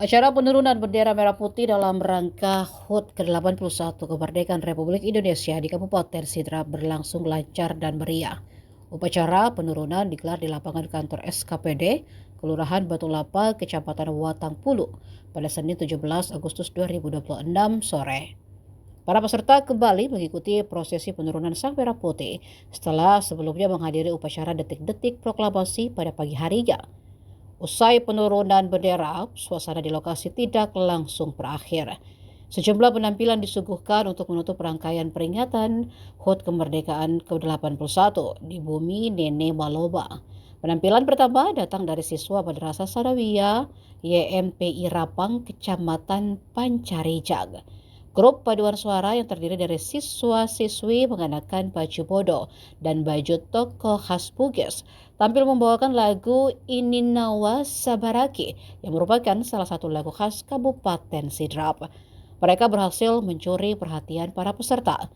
Acara penurunan bendera merah putih dalam rangka HUT ke-81 Kemerdekaan Republik Indonesia di Kabupaten Sidrap berlangsung lancar dan meriah. Upacara penurunan digelar di lapangan kantor SKPD, Kelurahan Batu Lapa, Kecamatan Watangpulu, pada Senin 17 Agustus 2026 sore. Para peserta kembali mengikuti prosesi penurunan Sang Merah Putih setelah sebelumnya menghadiri upacara detik-detik proklamasi pada pagi harinya. Usai penurunan bendera, suasana di lokasi tidak langsung berakhir. Sejumlah penampilan disuguhkan untuk menutup rangkaian peringatan HUT kemerdekaan ke-81 di bumi Nene Maloba. Penampilan pertama datang dari siswa Madrasah Sanawiyah YMPI Rapang, Kecamatan Pancarijang. Grup paduan suara yang terdiri dari siswa-siswi mengenakan baju bodo dan baju tokoh khas Bugis tampil membawakan lagu Ininawa Sabaraki yang merupakan salah satu lagu khas Kabupaten Sidrap. Mereka berhasil mencuri perhatian para peserta.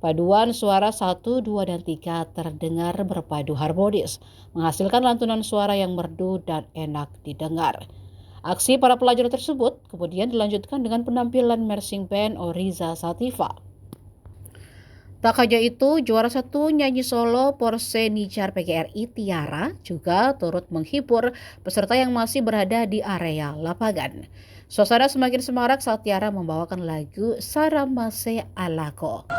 Paduan suara 1, 2, dan 3 terdengar berpadu harmonis, menghasilkan lantunan suara yang merdu dan enak didengar. Aksi para pelajar tersebut kemudian dilanjutkan dengan penampilan marching band Oriza Sativa. Tak hanya itu, juara satu nyanyi solo Porse Nijar PGRI Tiara juga turut menghibur peserta yang masih berada di area lapangan. Suasana semakin semarak saat Tiara membawakan lagu Saramase Alako.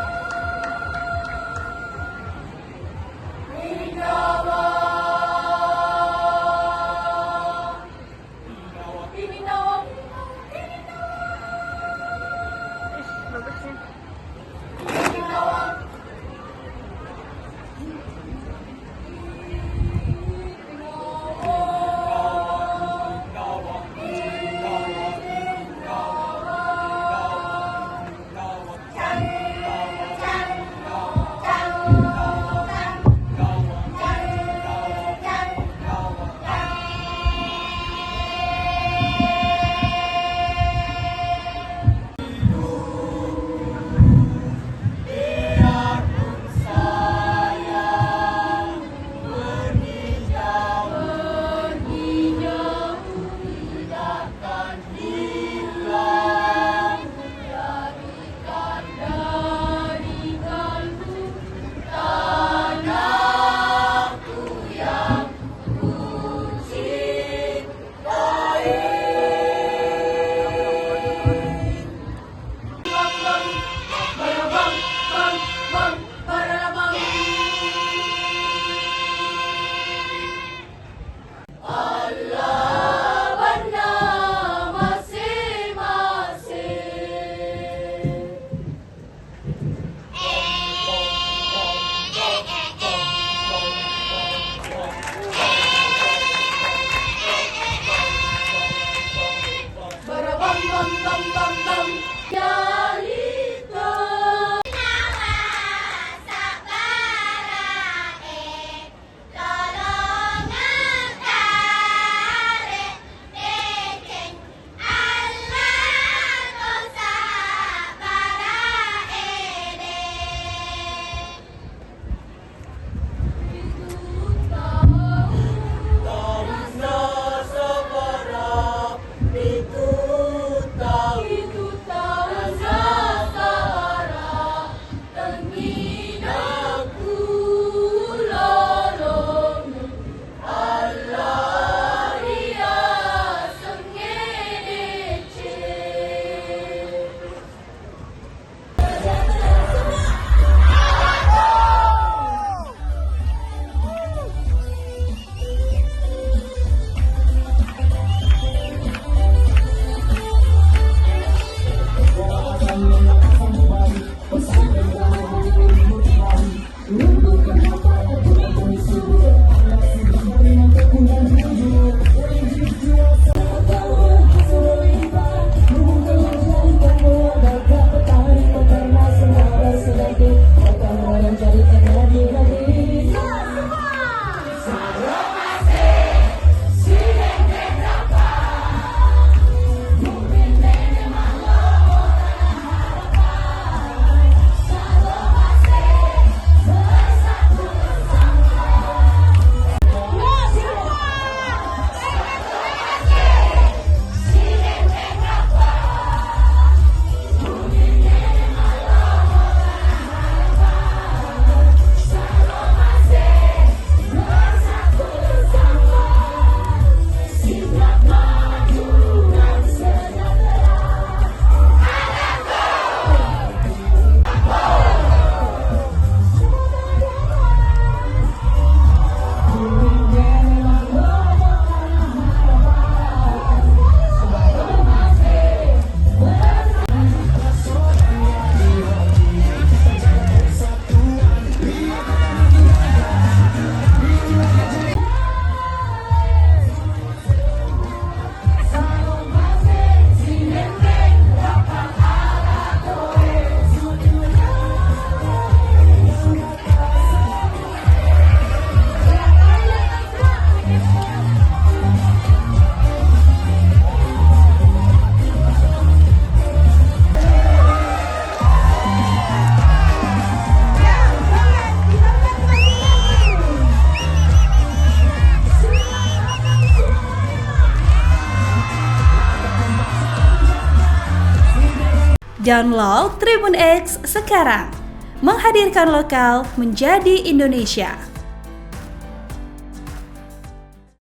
Download Tribun X sekarang. Menghadirkan lokal menjadi Indonesia.